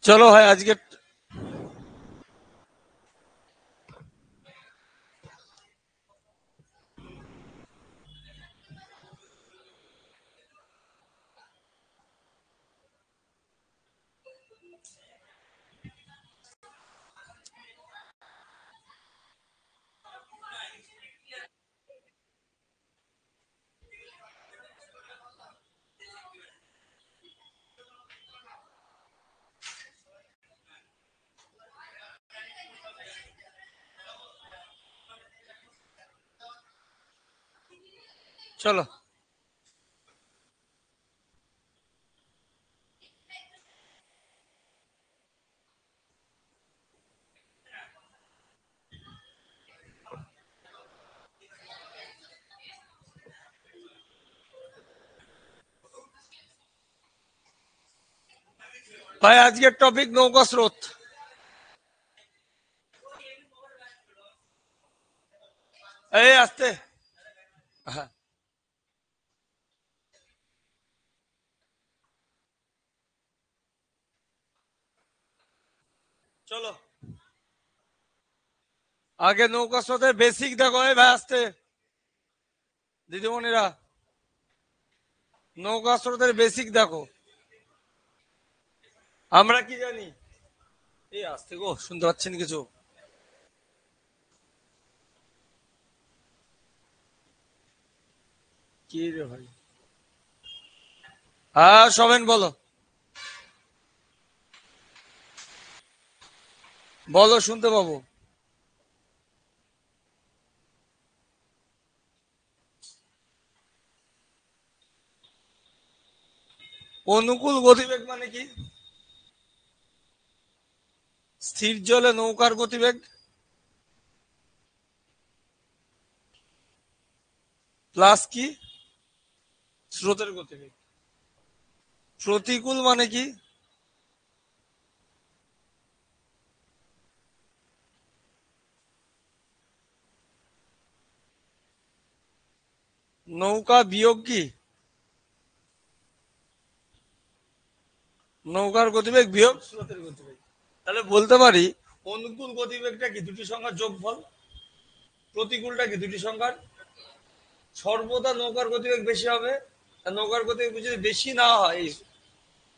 চলো ভাই আজকে চলো ভাই আজকের টপিক নৌকা স্রোত। এই আসতে হ্যাঁ চলো আগে নৌকা স্রোতের বেসিক দেখো। এই ভাই আসতে দিদিমণিরা, নৌকা স্রোতের বেসিক দেখো। আমরা কি জানি? এই আসতে গো, শুনতে পাচ্ছেন কিছু? কি রে ভাই? হ্যাঁ সবেন বলো, বলো শুনতে পাবো। অনুকূল গতিবেগ মানে কি? স্থির জলে নৌকার গতিবেগ প্লাস কি? স্রোতের গতিবেগ। প্রতিকূল মানে কি? নৌকা বিয়োগ কি? নৌকার গতিবেগ বিয়োগ স্রোতের গতিবেগ। তাহলে বলতে পারি অনুকূল গতিবেগটা কি? দুটি সংখ্যার যোগফল। প্রতিকূলটা কি? দুটি সংখ্যার। সর্বদা নৌকার গতিবেগ বেশি হবে। আর নৌকার গতিবেগ যদি বেশি না হয়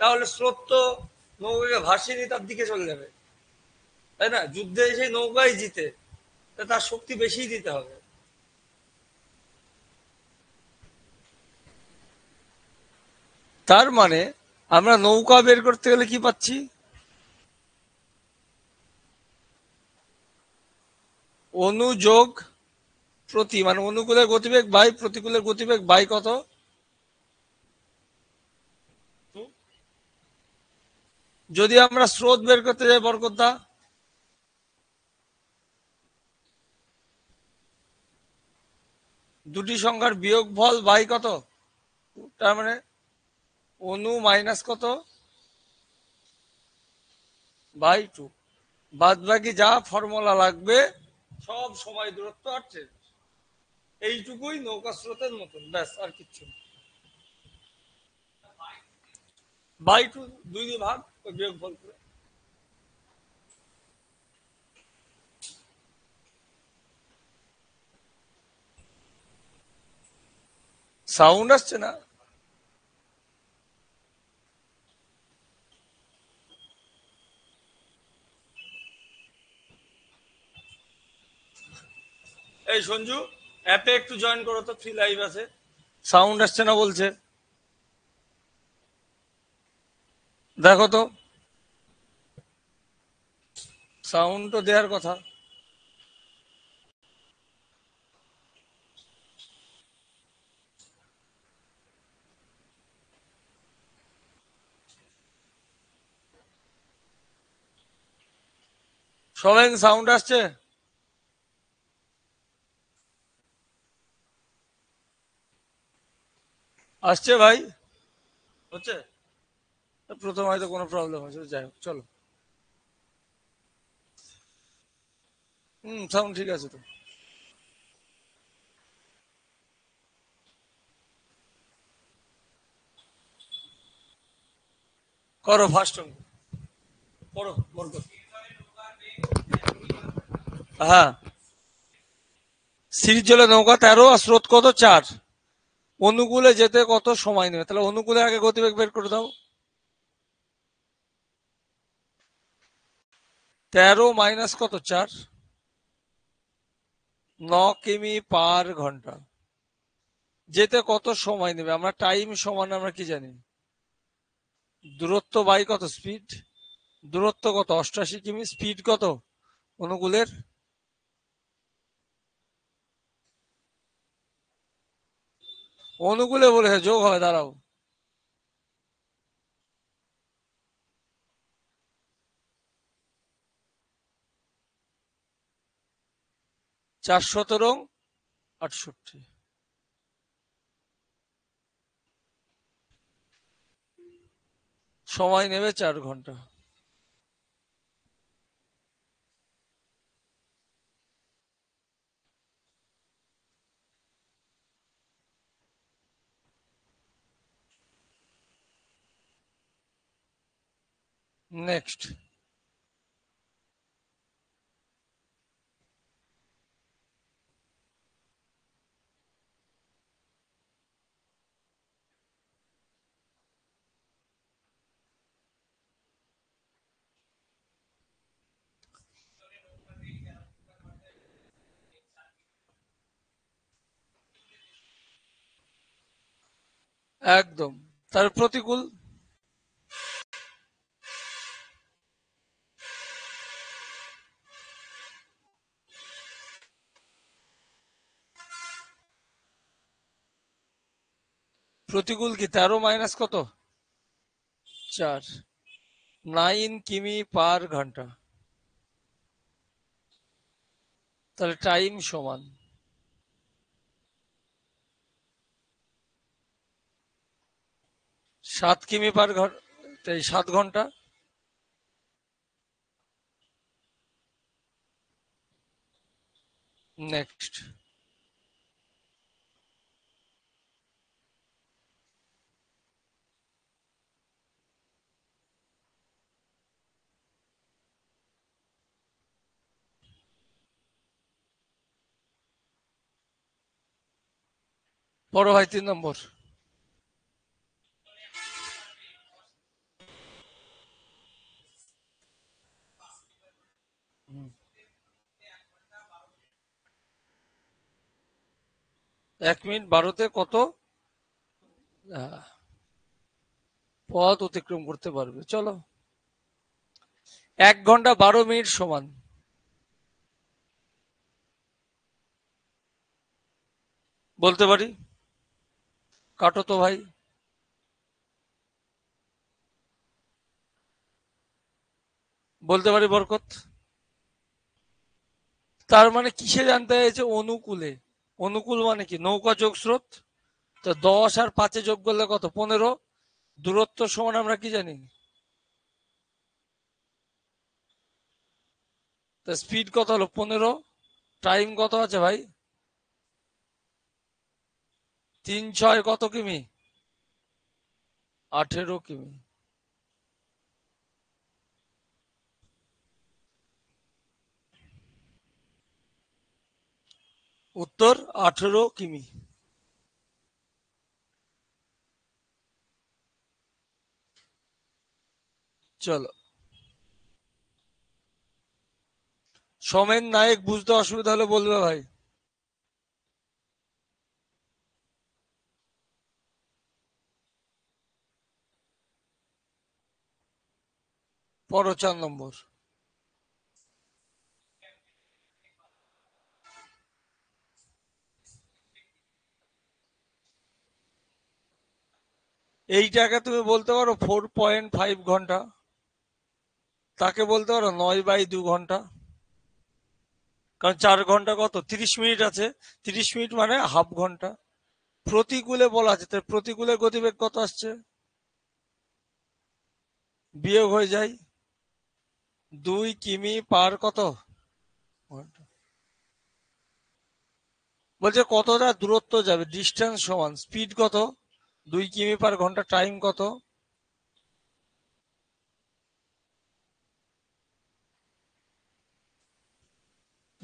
তাহলে স্রোত তো নৌকাকে ভাসিয়ে নিয়ে তার দিকে চলে যাবে, তাই না? যুদ্ধে সেই নৌকাই জিতে, তার শক্তি বেশি দিতে হবে। তার মানে আমরা নৌকা বের করতে গেলে কি পাচ্ছি? অনুযোগ প্রতি, মানে অনুকূলের গতিবেগ বাই প্রতিকূলের গতিবেগ বাই কত? যদি আমরা স্রোত বের করতে যাই বরকতদা, দুটি সংখ্যার বিয়োগফল বাই কত? তার মানে অনু মাইনাস কত বাই টু। বাদ বাকি যা ফর্মুলা লাগবে সব সময় দূরত্ব আর ট্রেন, এইটুকুই নৌকা স্রোতের মতন, ব্যাস আর কিচ্ছু না। বাই টু, দুই দিয়ে ভাগ, বিয়োগফল করে। সাউন্ড আসছে না? এই সঞ্জু, অ্যাপে একটু জয়েন করো তো, ফ্রি লাইভ আছে। সাউন্ড আসছে না বলছে, দেখো তো। সাউন্ড তো দেওয়ার কথা। সবাই সাউন্ড আসছে? আসছে ভাই? হচ্ছে? প্রথম হয়তো কোনো প্রবলেম হয়েছে, যাই হোক চলো। সাউন্ড ঠিক আছে তো। করো ফার্স্ট অঙ্ক। পড়ো বরকত। হ্যাঁ, সিরিজ জলে নৌকা 13 আর স্রোত কত 4, অনুকূলে যেতে কত সময় নেবে? তাহলে অনুকূলে আগে গতিবেগ বের করে দাও। 13 মাইনাস কত 4, 9 কিমি পার ঘন্টা। যেতে কত সময় নেবে? আমরা টাইম সমান আমরা কি জানি? দূরত্ব বাই কত স্পিড, দূরত্ব কত 88 কিমি, স্পিড কত অনুকূলের? অনুকূলে বলেছে যোগ হবে, দাঁড়াও। 4×17=68, সময় নেবে 4 ঘন্টা। নেক্সট। একদম। তার প্রতিকূল, প্রতিকূল কি 13 মাইনাস কত 4, 9 কিমি পার ঘন্টা। তাহলে টাইম সমান 7 কিমি পার ঘন্টা, 7 ঘন্টা। নেক্সট। পড়ো ভাই 3 নম্বর। 1 মিনিট 12তে কত পথ অতিক্রম করতে পারবে? চলো, 1 ঘন্টা 12 মিনিট সমান, বলতে পারি। কাটো তো ভাই। বলতে পারি বরকত। তার মানে কিসে জানতে হয়েছে? অনুকূলে। অনুকূল মানে কি? নৌকা যোগ স্রোত। তো 10 আর 5 যোগ করলে কত 15, দূরত্ব সমান আমরা কি জানি? তো স্পিড কত হলো 15, টাইম কত আছে ভাই? 3×6 কত কিমি? 18 কিমি। উত্তর 18 কিমি। চলো, সোমেন নায়ক বুঝতে অসুবিধা হলে বলবে ভাই। পড়ো 4 নম্বর। এইটাকে তুমি বলতে পারো 4.5 ঘন্টা, তাকে বলতে পারো 9/2 ঘন্টা। কারণ 4 ঘন্টা কত 30 মিনিট আছে, 30 মিনিট মানে হাফ ঘন্টা। প্রতিকূলে বলা আছে, তাই প্রতিকূলে গতিবেগ কত আসছে? বিয়োগ হয়ে যায় 2 কিমি পার কত ঘন্টা। বলছে কতটা দূরত্ব যাবে, ডিস্টেন্স সমান স্পিড কত 2 কিমি পার ঘন্টা, টাইম কত?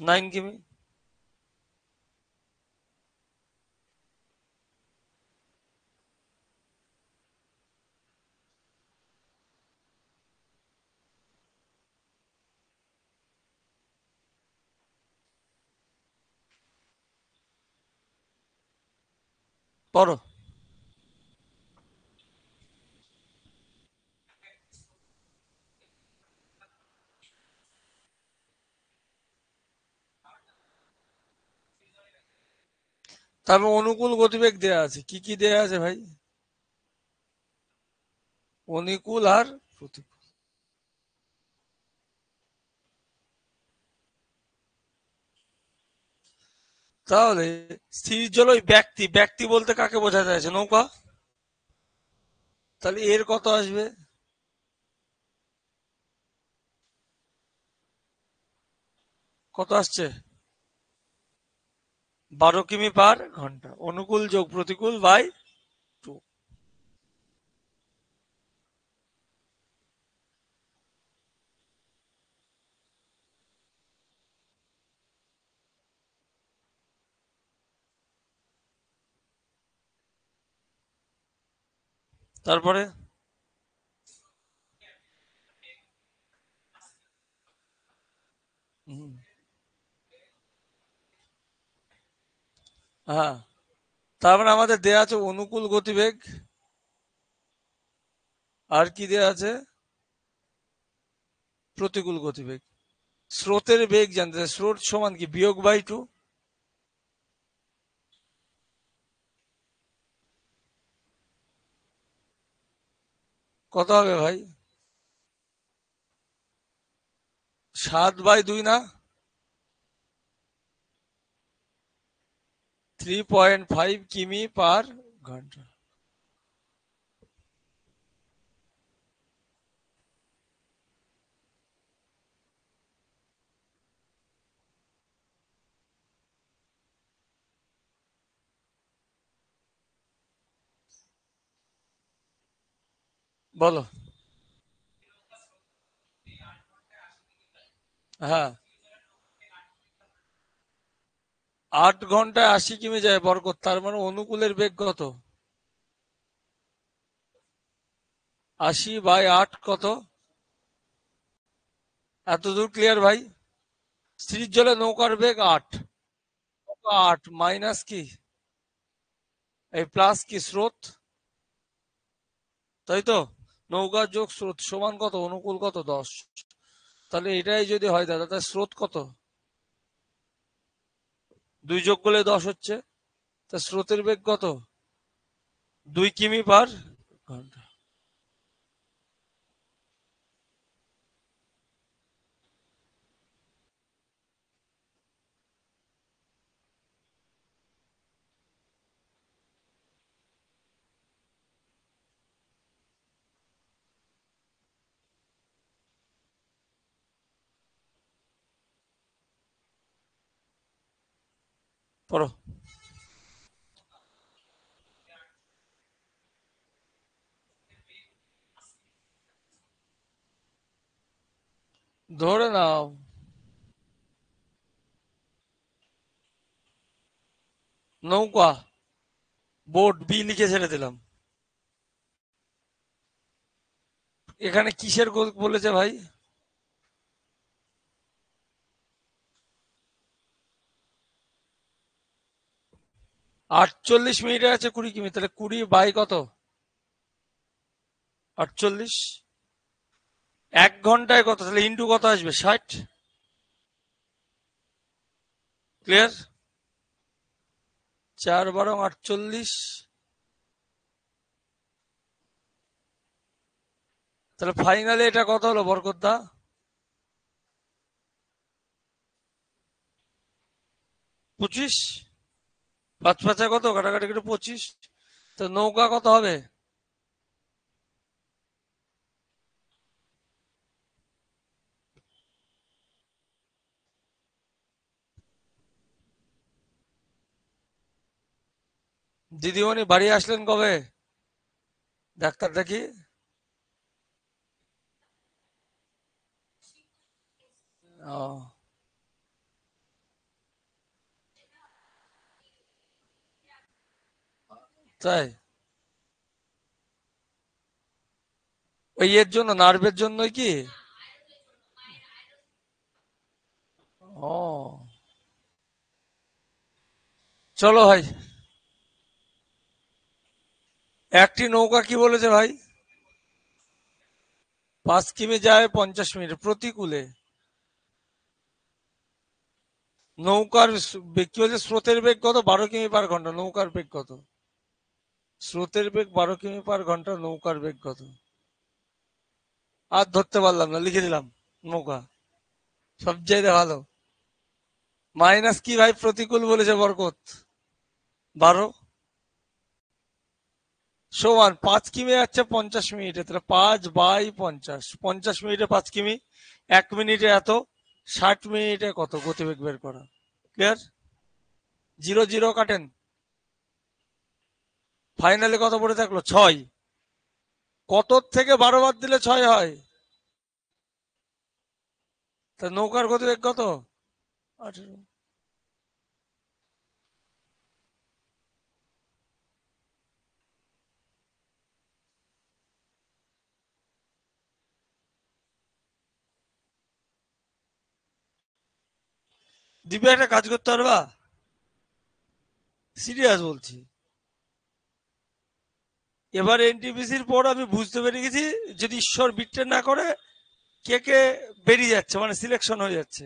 9 কিমি। পড়ো। তারপর অনুকূল গতিবেগ দেয়া আছে, কি কি দেয়া আছে ভাই? অনুকূল আর প্রতিকূল। তাহলে স্থির জল ওই ব্যক্তি, ব্যক্তি বলতে কাকে বোঝাতে চাইছে? নৌকা। তাহলে এর কত আসবে? কত আসছে? 12 কিমি/ঘন্টা। অনুকূল যোগ প্রতিকূল বাই 2। তারপরে হুম, হ্যাঁ, তারপরে আমাদের দেয়া আছে অনুকূল গতিবেগ, আর কি দেয়া আছে? প্রতিকূল গতিবেগ। স্রোতের বেগ জানতে চাই। স্রোত সমান কি? বিয়োগ/2। কত হবে ভাই? 7/2 না? 3.5 কিমি/ঘন্টা। বলো। হ্যাঁ, 8 ঘন্টায় 80 কিমি যায় বরকত, তার মানে অনুকূলের বেগ কত? 80/8 কত? এতদূর ক্লিয়ার ভাই? স্থির জলে নৌকার বেগ 8। 8 মাইনাস কি, এই প্লাস কি স্রোত, তাই তো? নৌকা যোগ স্রোত সমান কত? অনুকূল কত? 10। তাহলে এটাই যদি হয় দাদা, তাহলে স্রোত কত? 2 যোগ করলে 10 হচ্ছে। তা স্রোতের বেগ কত? 2 কিমি/ঘন্টা। পড়ো। ধরে নাও নৌকা, বোট বি লিখে ছেড়ে দিলাম। এখানে কিসের বলেছে ভাই? 48 মিনিটে আছে 20 কিমি, তাহলে 20 বাই কত? 48। 1 ঘন্টায় কত? তাহলে ইন্টু কত আসবে? 60। ক্লিয়ার? 4 × 48। তাহলে ফাইনালি এটা কত হলো বরকত দা? 25। 5 5 কত? কাটাকাটি করে 25। তো নৌকা কত হবে? দিদিমণি বাড়ি আসলেন কবে? ডাক্তার দেখি। ও, তাই ওই এর জন্য নার্ভের জন্যই কি? ও, চলো ভাই। একটি নৌকা কি বলেছে ভাই? 5 কিমি যায় 50 মিনিট প্রতিকূলে। নৌকার কি বলছে, স্রোতের বেগ কত? 12 কিমি/ঘন্টা। নৌকার বেগ কত? স্রোতের বেগ 12 কিমি/ঘন্টা, নৌকার বেগ কত? আর ধরতে পারলাম না, লিখে দিলাম নৌকা। সবচাইতে ভালো। মাইনাস কি ভাই, প্রতিকূল বলেছে বরকত? 12 সমান 5 কিমি যাচ্ছে 50 মিনিটে, তাহলে 5/50, 50 মিনিটে 5 কিমি, 1 মিনিটে এত, 60 মিনিটে কত গতিবেগ বের করা। ক্লিয়ার? জিরো জিরো কাটেন। ফাইনালি কত পড়ে থাকলো? 6। কত থেকে 12 বাদ দিলে 6 হয়? তা নৌকার গতিবেগ কত? 18। দিব্যা একটা কাজ করতে পারবা? সিরিয়াস বলছি। এবার এনটিপিসির পর আমি বুঝতে পেরে গেছি, যদি ঈশ্বর বিট্রে না করে, কে কে বেরিয়ে যাচ্ছে, মানে সিলেকশন হয়ে যাচ্ছে।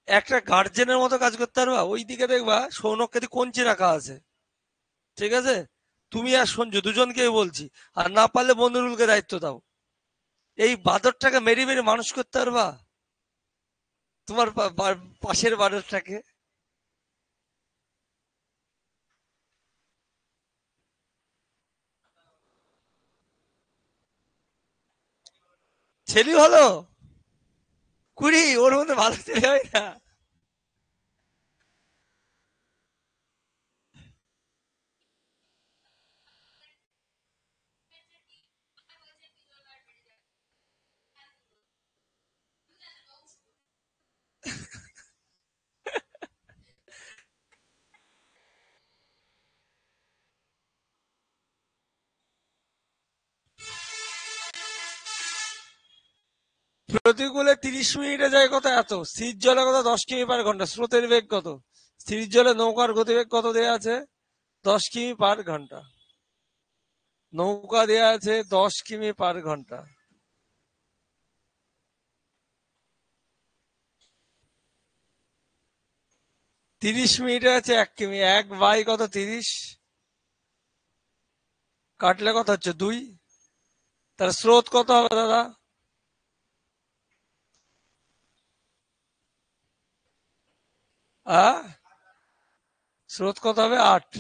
একটা গার্জেনের মতো কাজ করতে পারবা? ওই দিকে দেখবা সৌনককে কঞ্চি রাখা আছে, ঠিক আছে? তুমি আর সঞ্জু দুজনকেই বলছি, আর না পারলে বন্ধুরুলকে দায়িত্ব দাও। এই বাদরটাকে মেরে মেরে মানুষ করতে পারবা? তোমার পাশের বাদরটাকে। ছেলে হলো 20, ওর মধ্যে ভালো ছেলে হয় না? প্রতিকূলে 30 মিনিটে যায় কত? এত। স্থির জলে কত? 10 কিমি/ঘন্টা। স্রোতের বেগ কত? স্থির জলে নৌকার গতিবেগ কত দেয়া আছে? 10 কিমি/ঘন্টা। নৌকা দেয়া আছে 10 কিমি/ঘন্টা। 30 মিনিটে আছে 1 কিমি। 1 বাই কত? 30। কাটলে কত হচ্ছে? 2। তাহলে স্রোত কত হবে দাদা? হ্যাঁ, স্রোত কত হবে? 8।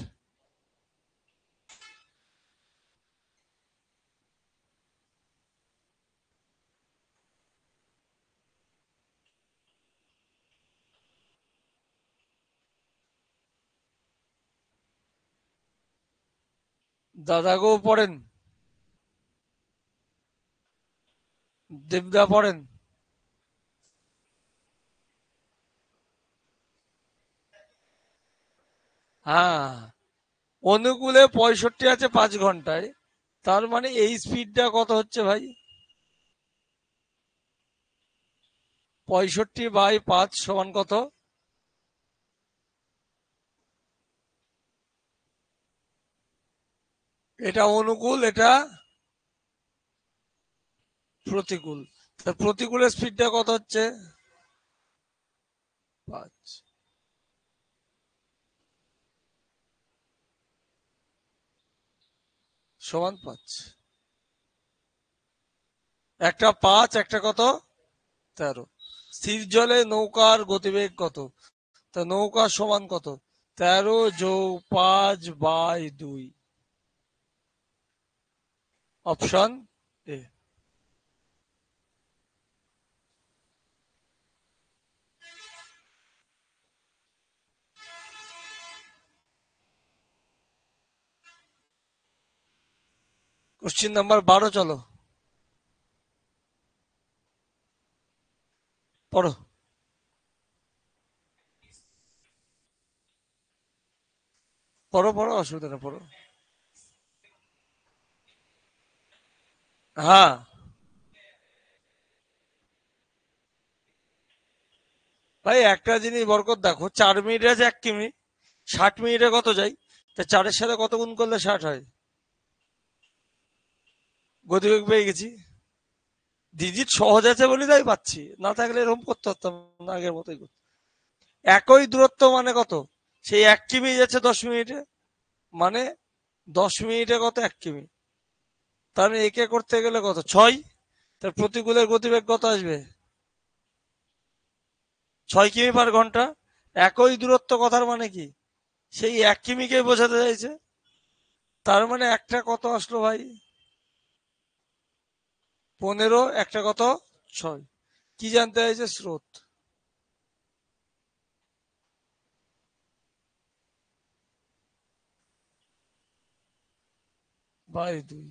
দাদা গো পড়েন, দেবদা পড়েন। হ্যাঁ, অনুকূলে 65 আছে 5 ঘন্টায়, তার মানে এই স্পিডটা কত হচ্ছে ভাই? 65/5 সমান কত? এটা অনুকূল, এটা প্রতিকূল। তা প্রতিকূলের স্পিডটা কত হচ্ছে? 5 সমান 5। একটা 5, একটা কত? 13। স্থির জলে নৌকার গতিবেগ কত? তা নৌকা সমান কত? 13 + 5/2। Option A. কোশ্চিন নাম্বার 12, চলো পড়ো। পড়ো পড়ো, অসুবিধা নেই, পড়ো। হ্যাঁ ভাই, একটা জিনিস বরকত দেখো, 4 মিনিটে আছে 1 কিমি, 60 মিনিটে কত যায়? তা 4-এর সাথে কত গুণ করলে 60 হয়? গতিবেগ পেয়ে গেছি। ডিজিট সহজ আছে বলে তাই পাচ্ছি, না থাকলে এরকম করতে পারতাম না, আগের মতোই করতাম। একই দূরত্ব মানে কত? সেই 1 কিমি যাচ্ছে 10 মিনিটে, মানে 10 মিনিটে কত 1 কিমি। তাহলে একে করতে গেলে কত, 6। তার প্রতিকূলের গতিবেগ কত আসবে? 6 কিমি/ঘন্টা। একই দূরত্ব কথার মানে কি, সেই 1 কিমিকেই বোঝাতে চাইছে। তার মানে একটা কত আসলো ভাই? 15, একটা কত 6। কি জানতে চাইছে? স্রোত বাই 2।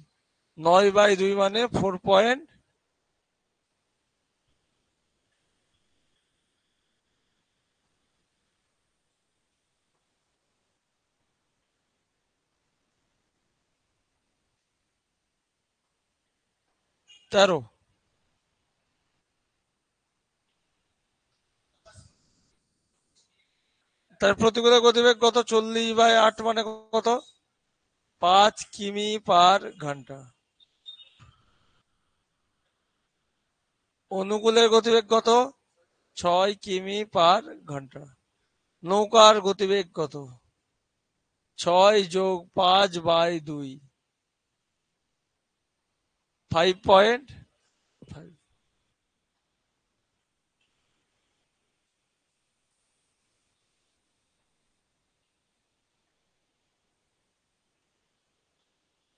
9/2 মানে 4 পয়েন্ট। তেরো। তার প্রতিকূলের গতিবেগ কত? 40/8 মানে কত? 5 কিমি/ঘন্টা। অনুকূলের গতিবেগ কত? 6 কিমি/ঘন্টা। নৌকার গতিবেগ কত? 6 + 5/2, 5.5।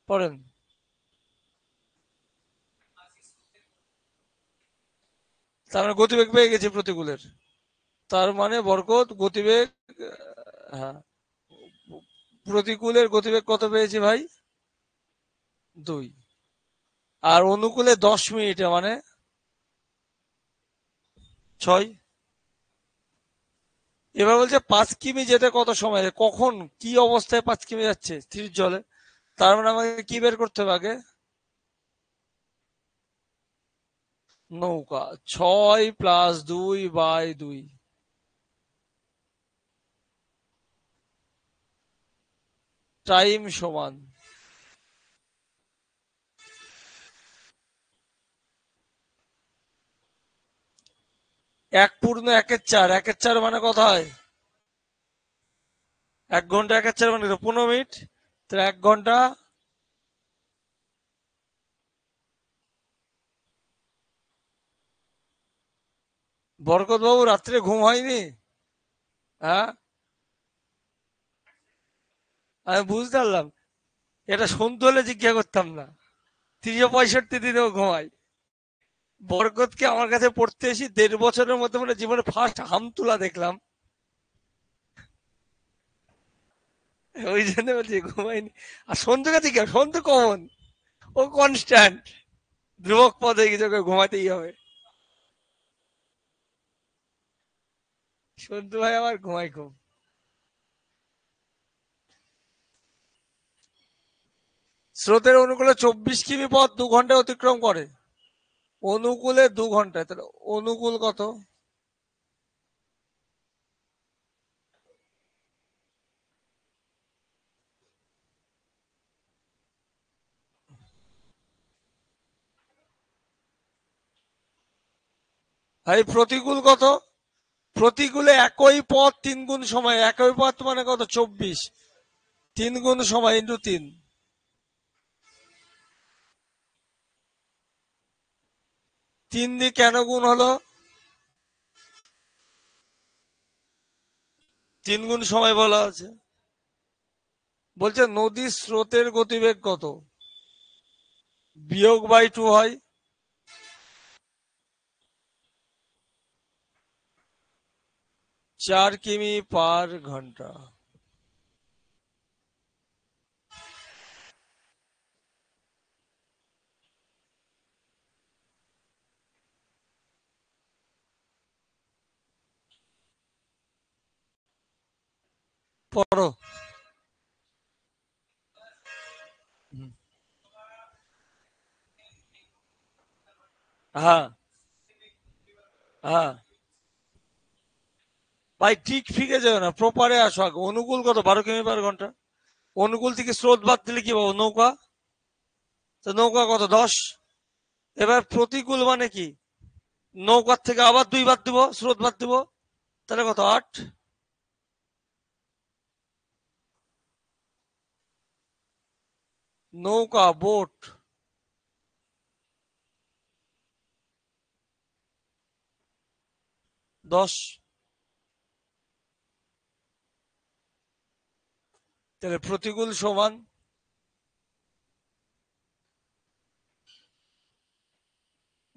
পড়েন। তার মানে গতিবেগ পেয়ে গেছি প্রতিকূলের। তার মানে বরকত গতিবেগ, হ্যাঁ, প্রতিকূলের গতিবেগ কত পেয়েছি ভাই? 2। আর অনুকূলে 10 মিনিটে মানে 6। এবার বলছে 5 কিমি যেতে কত সময়, কখন, কি অবস্থায় 5 কিমি যাচ্ছে স্থির জলে। তার মানে আমাকে কি বের করতে হবে আগে? নৌকা। 6 + 2/2। টাইম সমান 1/4, 1/4 মানে কত হয়? 1 ঘন্টা 1/4 মানে 15 মিনিট। তো 1 ঘন্টা। বরকত বাবু রাত্রে ঘুম হয়নি? হ্যাঁ, আমি বুঝতে পারলাম। এটা শুনতে হলে জিজ্ঞাসা করতাম না। 365 দিনেও ঘুমাই। বরকতকে আমার কাছে পড়তে এসে 1.5 বছরের মধ্যে মানে জীবনে ফার্স্ট হাম তোলা দেখলাম। ওই জন্য বলছি ঘুমাইনি। আর সন্তুকে জিজ্ঞাসা, সন্তু কমন, ও কনস্ট্যান্ট, ধ্রুবক পদ হয়ে গেছে, ওকে ঘুমাতেই হবে। সন্তু ভাই আমার ঘুমাই খুব। স্রোতের অনুকূলে 24 কিমি পথ 2 ঘন্টায় অতিক্রম করে। অনুকূলে 2 ঘন্টায়, তাহলে অনুকূল কত? ভাই প্রতিকূল কত? প্রতিকূলে একই পথ 3 গুণ সময়, একই পথ মানে কত? 24। 3 গুণ সময় ইন্টু 3। 3 দিয়ে কেন গুণ হলো? 3 গুণ সময় বলা আছে। বলছে নদীর স্রোতের গতিবেগ কত? বিয়োগ/2 হয়। 4 কিমি/ঘন্টা। পড়ো। হ্যাঁ হ্যাঁ ভাই, ঠিক ফিকে যাবে না, প্রপারে আসো আগে। অনুকূল কত? 12 কিমি/ঘন্টা। অনুকূল থেকে স্রোত বাদ দিলে কি পাবো? নৌকা। তো নৌকা কত? 10। এবার প্রতিকূল মানে কি? নৌকার থেকে আবার 2 বাদ দিব, স্রোত বাদ দিব, তাহলে কত? 8। নৌকা, বোট, 10। তাহলে প্রতিকূল সমান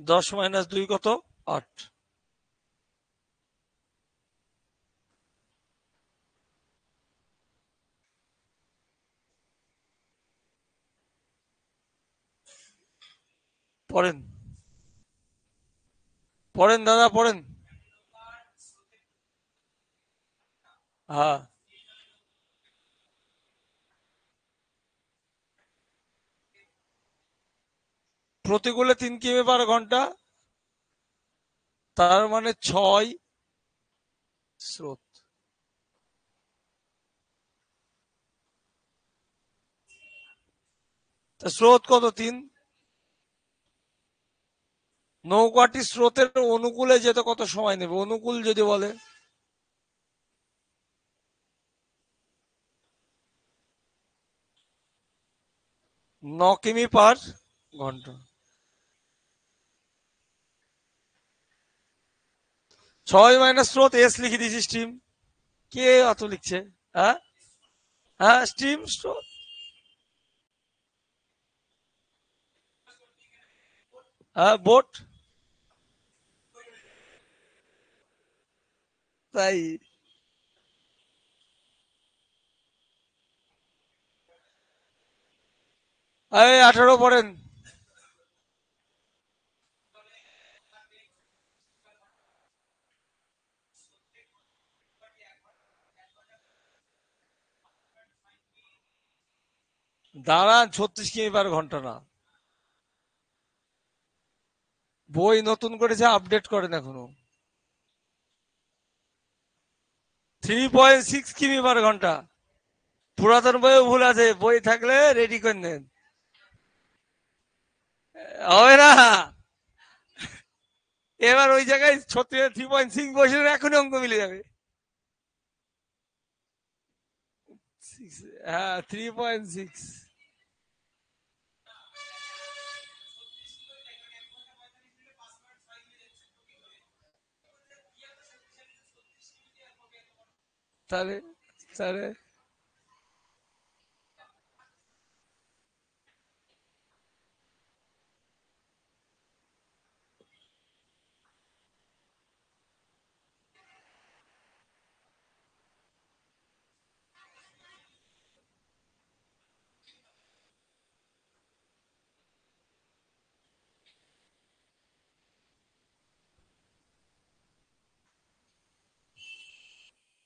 10 - 2 কত? 8। পড়েন, পড়েন দাদা, পড়েন। হ্যাঁ, প্রতিকূলে 3 কিমি/ঘন্টা, তার মানে 6 স্রোত। তা স্রোত কত? 3। নৌকাটি স্রোতের অনুকূলে যেতে কত সময় নেবে? অনুকূল যদি বলে, 9 কিমি/ঘন্টা। 6 মাইনাস স্রোত, এস লিখে দিয়েছি, স্টিম। কে অত লিখছে? হ্যাঁ হ্যাঁ, স্টিম স্রোত। হ্যাঁ, বোট। তাই? এই 18 পড়েন। দাঁড়ান, 36 কিমি/ঘন্টা না। বই নতুন করেছে, আপডেট করেন এখনো। 3.6 কিমি/ঘন্টা। পুরাতন বইও ভুল আছে, বই থাকলে রেডি করে নেন। হবে না। এবার ওই জায়গায় 3.6 বসে এখনই অঙ্ক মিলে যাবে। হ্যাঁ, 3.6। তাহলে তাহলে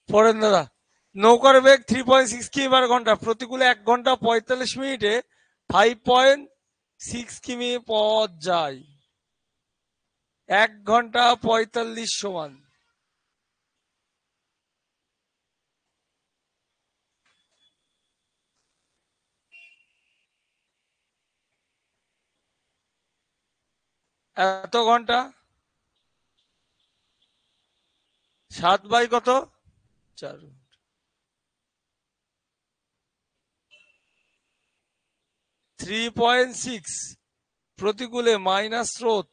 পড়েন দাদা। নৌকার বেগ 3.6 কিমি/ঘন্টা, প্রতিকূলে 1 ঘন্টা 45 মিনিটে 5.6 কিমি পথ যায়। 1 ঘন্টা 45 সমান এত ঘন্টা। 7/কত? 4। 3.6 প্রতিকূলে মাইনাস স্রোত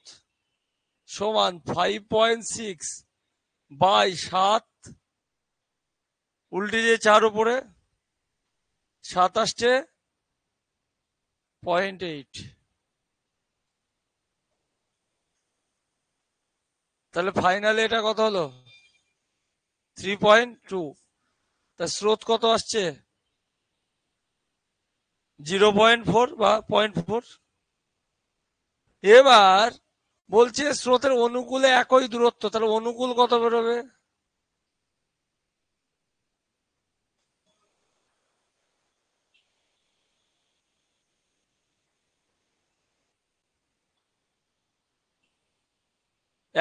সমান 5.6/7। উল্টে যে 4 উপরে, 27.8। তাহলে ফাইনালে এটা কত হলো? 3.2। তা স্রোত কত আসছে? 0.4 বা 0.4। এবার বলছে স্রোতের অনুকূলে একই দূরত্ব, তাহলে অনুকূল কত বেরোবে?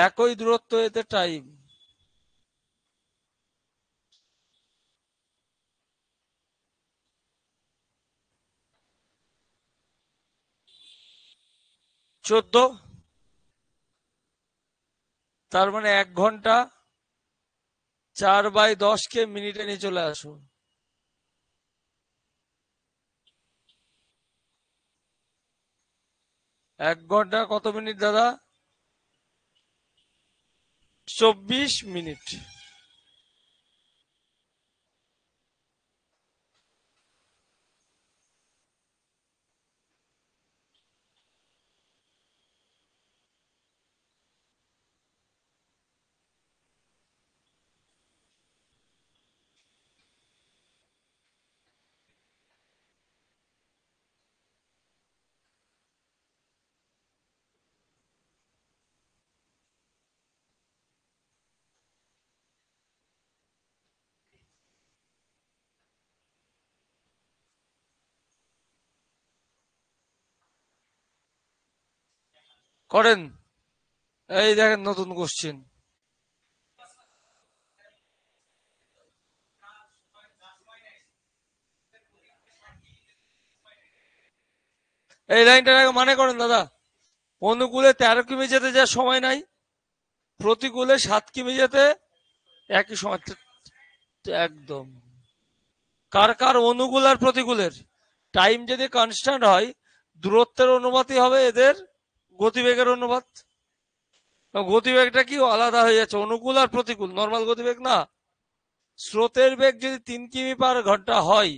একই দূরত্ব, এতে টাইম। চোদ্দ। তার মানে 1 ঘন্টা। 4/10 মিনিটে নিয়ে চলে আসো। 1 ঘন্টা কত মিনিট দাদা? 24 মিনিট। করেন। এই দেখেন নতুন কোশ্চিন। এই লাইনটার আগে মানে করেন দাদা। অনুকূলে 13 কিমি যেতে যা সময় নাই, প্রতিকূলে 7 কিমি যেতে একই সময়। একদম। কার কার অনুকূল আর প্রতিকূলের টাইম যদি কনস্ট্যান্ট হয়, দূরত্বের অনুপাতই হবে এদের গতিবেগের অনুপাত। গতিবেগটা কি আলাদা হয়ে যাচ্ছে, অনুকূল আর প্রতিকূল, নর্মাল গতিবেগ না। স্রোতের বেগ যদি 3 কিমি/ঘন্টা হয়,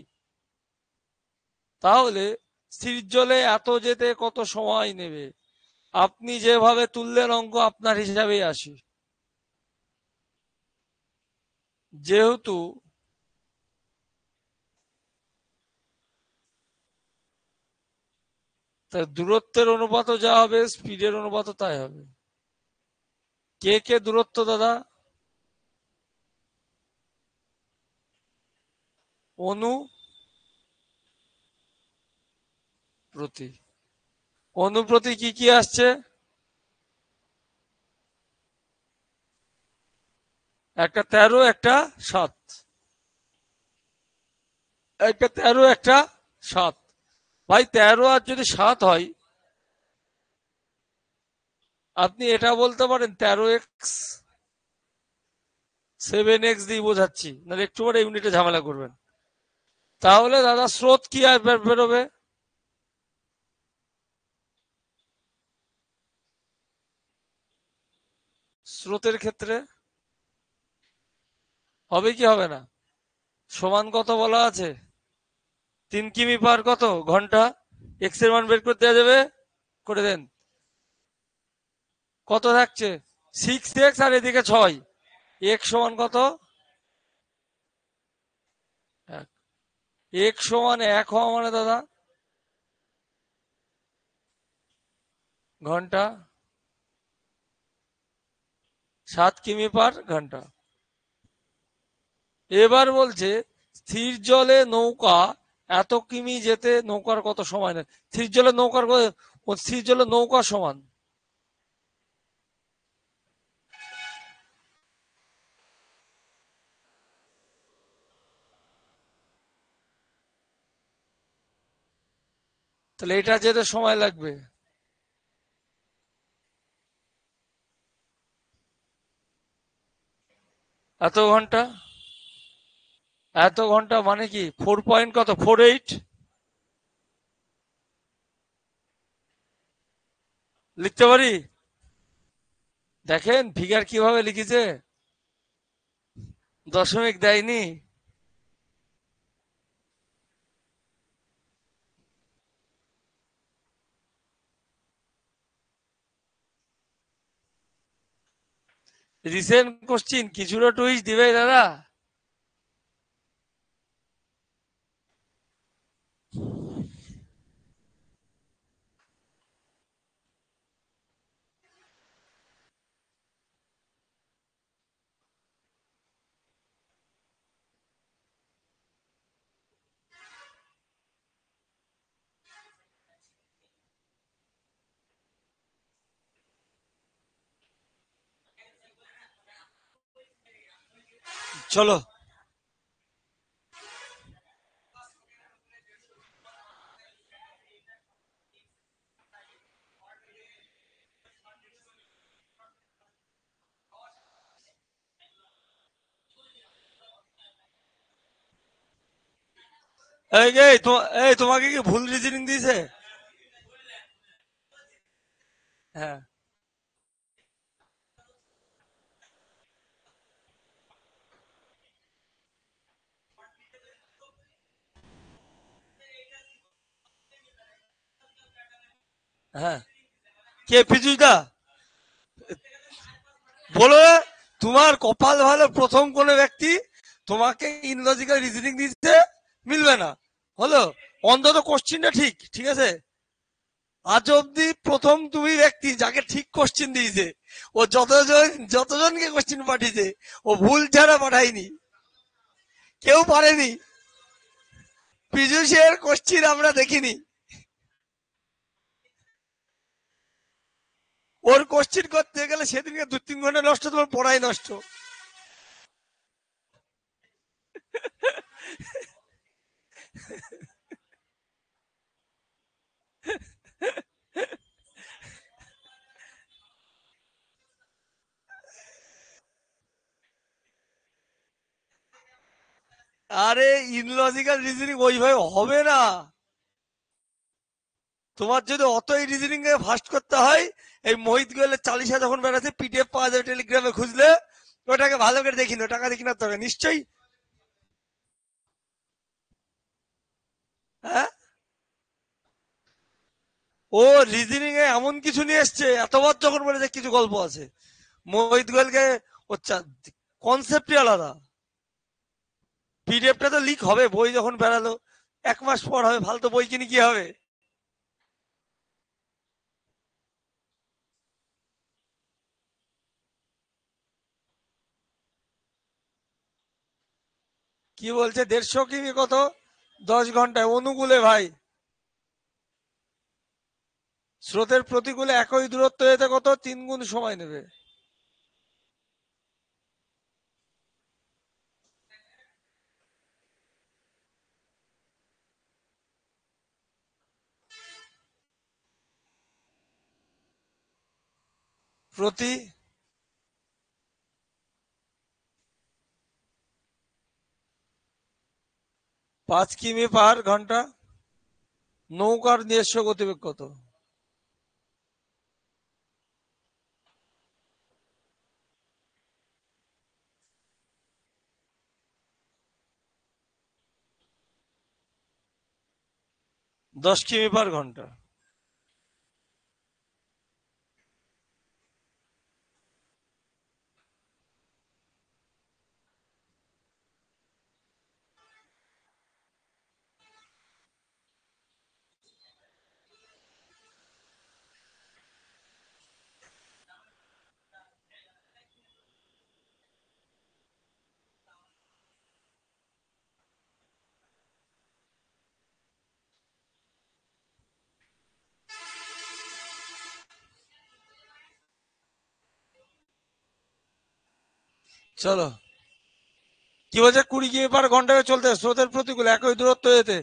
তাহলে স্থির জলে এত যেতে কত সময় নেবে? আপনি যেভাবে তুললেন অঙ্ক, আপনার হিসাবেই আসি। যেহেতু দূরত্বের অনুপাতও যা হবে, স্পিডের অনুপাতও তাই হবে। কে কে দূরত্ব দাদা? অনু প্রতি। অনুপ্রতি কি কি আসছে? একটা 13, একটা 7। একটা 13, একটা 7। ভাই 13 আর যদি 7 হয়, আপনি এটা বলতে পারেন 13x 7x দিয়ে বোঝাচ্ছি, নাহলে একটু পরে ইউনিটে ঝামেলা করবেন। তাহলে দাদা স্রোত কি আর বেরোবে? স্রোতের ক্ষেত্রে হবে কি হবে না? সমান কত বলা আছে? 3 কিমি/ঘন্টা। এক্স এর মান বের করে দেওয়া যাবে, করে দেন। কত থাকছে? 6x আর এদিকে 6। এক্স সমান কত? এক্স সমান 1 হওয়া মানে দাদা ঘন্টা, 7 কিমি/ঘন্টা। এবার বলছে স্থির জলে নৌকা এত কিমি যেতে নৌকার কত সময় নেয়? স্থির জলে নৌকার স্থির জলে নৌকা সমান। তাহলে এটা যেতে সময় লাগবে এত ঘন্টা। এত ঘন্টা মানে কি 4 কত, 48 লিখতে পারি? দেখেন ফিগার কিভাবে লিখেছে, দশমিক দেয়নি। রিসেন্ট কোশ্চিন কিছুটা টুইস্ট দিবে দাদা। চলো। এই তোমাকে কি ভুল রিজনিং দিয়েছে? হ্যাঁ হ্যাঁ। কে পীযুষদা? বলো। তোমার কপাল ভালো, প্রথম কোন ব্যক্তি তোমাকে ইনলজিক্যাল রিজনিং দিচ্ছে মিলবে না। হলো, অন্তত কোশ্চিনটা ঠিক ঠিক আছে। আজ অব্দি প্রথম তুমি ব্যক্তি যাকে ঠিক কোশ্চিন দিয়েছে। ও যতজনকে কোশ্চিন পাঠিয়েছে, ও ভুল ছাড়া পাঠায়নি, কেউ পারেনি। পীযুষের কোশ্চিন আমরা দেখিনি। ওর কোশ্চিন করতে গেলে সেদিনকে 2-3 ঘন্টা নষ্ট, তোমার পড়াই নষ্ট। আরে ইনলজিক্যাল রিজনিং ওইভাবে হবে না। তোমার যদি অতই রিজনিং এ ফাস্ট করতে হয়, এই মোহিত গোয়েলের 40 যখন বেড়াচ্ছে, পিডিএফ পাওয়া যাবে টেলিগ্রামে খুঁজলে। ওটাকে ভালো করে দেখি না, টাকা দেখি না তবে নিশ্চয়ই। হ্যাঁ, ও রিজনিং এ এমন কিছু নিয়ে এসছে, এতবার যখন বলে যে কিছু গল্প আছে। মোহিত গোয়েলকে ও কনসেপ্টই আলাদা। পিডিএফটা তো লিক হবে, বই যখন বেরালো 1 মাস পর হবে, ফালতু বই কিনে কি হবে? কি বলছে 150 কিমি কত? 10 ঘন্টায় অনুকূলে ভাই। স্রোতের প্রতিকূলে একই দূরত্ব যেতে কত 3 গুণ সময় নেবে। প্রতি 5 কিমি/ঘন্টা। নৌকার নিজস্ব গতিবেগ কত? 10 কিমি/ঘন্টা। চলো। কি বলছে 20 কিমি/ঘন্টায় চলতে স্রোতের প্রতিকূলে একই দূরত্ব যেতে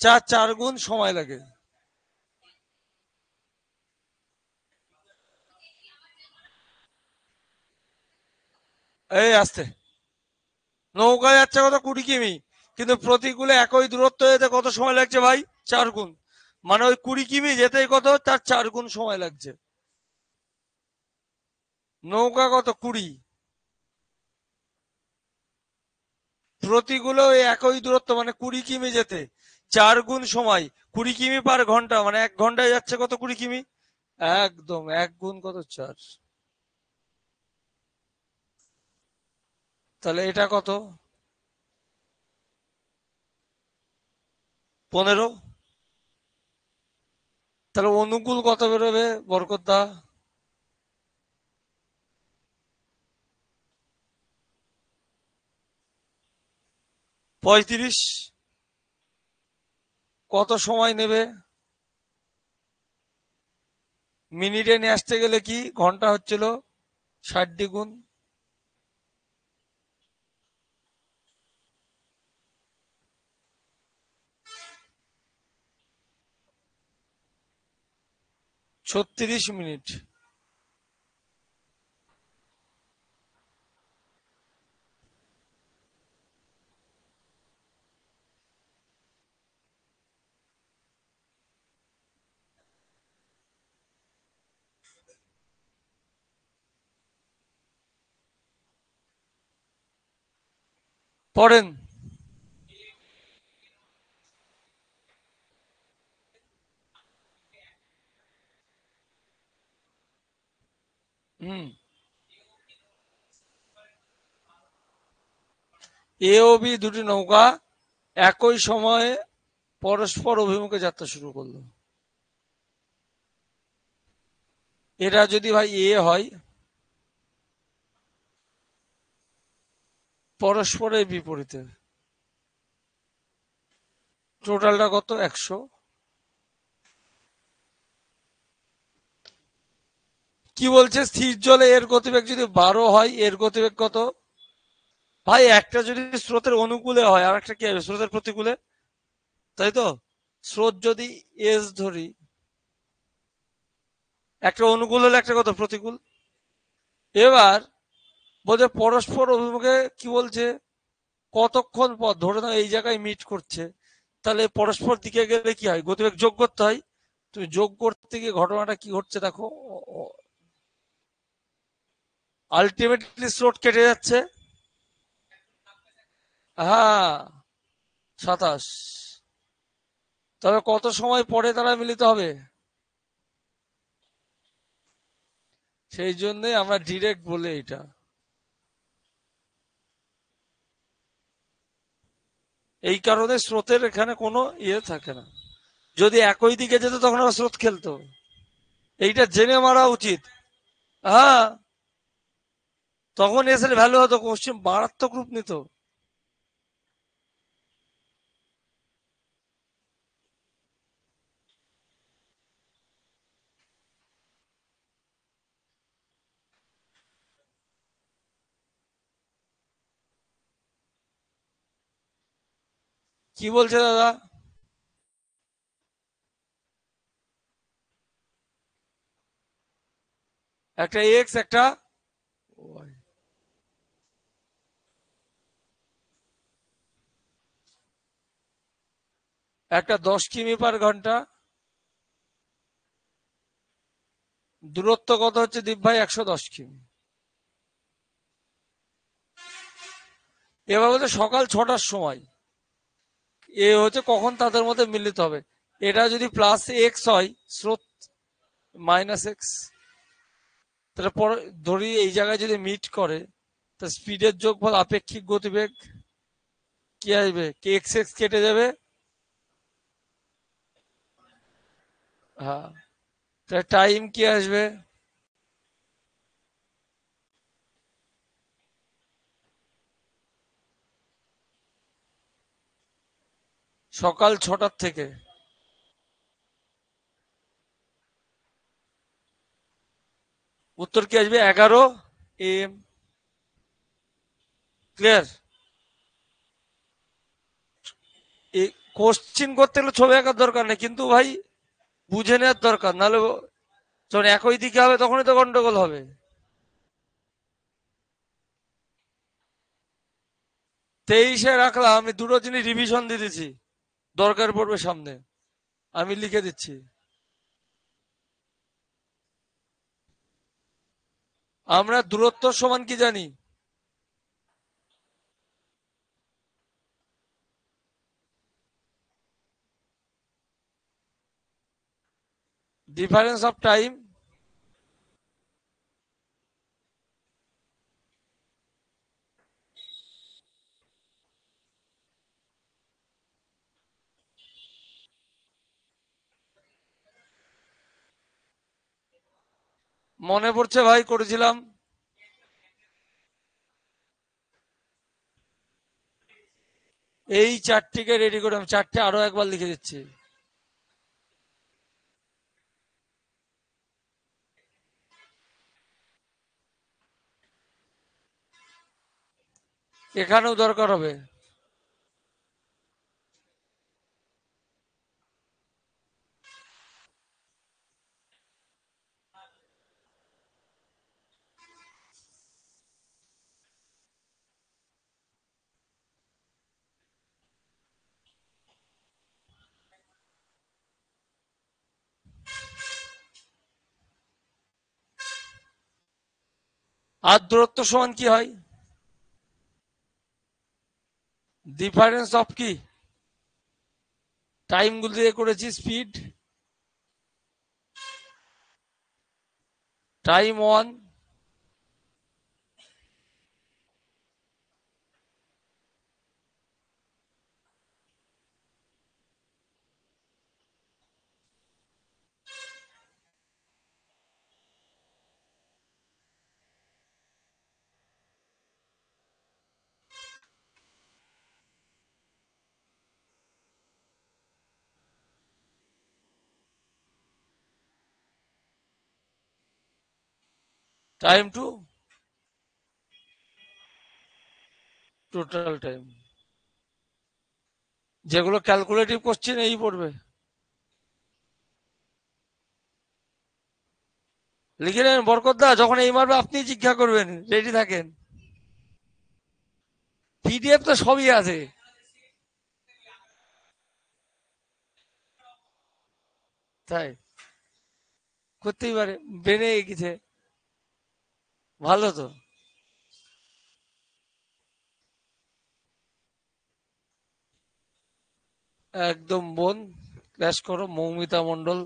4 গুণ সময় লাগে। এই আসতে, নৌকা যাচ্ছে কত 20 কিমি, কিন্তু প্রতিকূলে একই দূরত্ব যেতে কত সময় লাগছে ভাই? 4 গুণ। মানে ওই 20 কিমি যেতেই কত, তার 4 গুণ সময় লাগছে। নৌকা কত 20, প্রতিকূলে ওই একই দূরত্ব মানে 20 কিমি যেতে 4 গুণ সময়। 20 কিমি/ঘন্টা মানে 1 ঘন্টায় যাচ্ছে কত 20 কিমি। একদম 1 গুণ কত 4। তাহলে এটা কত? 15। তাহলে অনুকূল কত বেরোবে বরকত দা? 35। কত সময় নেবে? মিনিটে নিয়ে আসতে গেলে কি ঘন্টা হচ্ছিল 60 দ্বিগুণ। 36 মিনিট। পড়েন। হুম। এ ও বি দুটি নৌকা একই সময়ে পরস্পর অভিমুখে যাত্রা শুরু করলো। এরা যদি ভাই এ হয়, পরস্পরের বিপরীতে, টোটালটা কত? 100। কি বলছে? স্থির জলে এর গতিবেগ যদি 12 হয়, এর গতিবেগ কত? ভাই একটা যদি স্রোতের অনুকূলে হয়, আর একটা কি হবে? স্রোতের প্রতিকূলে, তাই তো? স্রোত যদি এস ধরি, একটা অনুকূল হলে একটা কত? প্রতিকূল। এবার বলছে পরস্পর অভিমুখে, কি বলছে? কতক্ষণ পর? ধরে নাও এই জায়গায় মিট করছে, তাহলে পরস্পর দিকে গেলে কি হয়? গতিবেগ যোগ করতে হয়। তুমি যোগ করতে গিয়ে ঘটনাটা কি ঘটছে দেখো। আলটিমেটলি স্রোত কেটে যাচ্ছে। হ্যাঁ, 27। তবে কত সময় পরে তারা মিলিত হবে? সেই জন্যই আমরা ডিরেক্ট বলে এটা। এই কারণে স্রোতের এখানে কোনো ইয়ে থাকে না। যদি একই দিকে যেত তখন আবার স্রোত খেলতো। এইটা জেনে মারা উচিত। হ্যাঁ, তখন এসের ভ্যালু হতো, কোশ্চেন মারাত্মক রূপ নিত। কি বলছে দাদা? একটা এক্স, একটা ওয়াই। একটা 10 কিমি/ঘন্টা। দূরত্ব কত হচ্ছে দীপ ভাই? 110 কিমি। এবার বলছে সকাল 6টার সময় এ হচ্ছে কখন তাদের মধ্যে মিলিত হবে। এটা যদি প্লাস এক্স হয়, স্রোত -x, তাহলে পরে ধরি এই জায়গায় যদি মিট করে, তা স্পিডের যোগফল আপেক্ষিক গতিবেগ কি আসবে? কে এক্স এক্স কেটে যাবে। হ্যাঁ, তাহলে টাইম কি আসবে? সকাল 6টার থেকে উত্তর কি আসবে? 11 AM। ক্লিয়ার? কোশ্চিন করতে গেলে ছবি আঁকার দরকার নেই, কিন্তু ভাই বুঝে নেওয়ার দরকার, নাহলে যখন একই দিকে হবে তখনই তো গন্ডগোল হবে। 23-এ রাখলাম, আমি দুটো জিনিস রিভিশন দিয়ে দিচ্ছি, দরকার পড়বে সামনে, আমি লিখে দিচ্ছি। আমরা দূরত্ব সমান কি জানি? Difference of time. মনে পড়ছে ভাই, করেছিলাম। এই চারটিকে রেডি করে আমি চারটে আরো একবার লিখে দিচ্ছি। এখানেও দরকার হবে। আর দূরত্ব সমান কি হয়? ডিফারেন্স অফ কি? টাইম গুলো দিয়ে করেছি, speed, time one, time to, total time. যেগুলো ক্যালকুলেটিভ কোশ্চেন এই পড়বে। লিখে নেন বরকত দা, যখন এই মারবে আপনি জিজ্ঞাসা করবেন, রেডি থাকেন। পিডিএফ তো সবই আছে। তাই করতেই পারে, ব্রেনে গেছে, ভালো তো। একদম বোন, ক্লাস করো, মৌমিতা মন্ডল।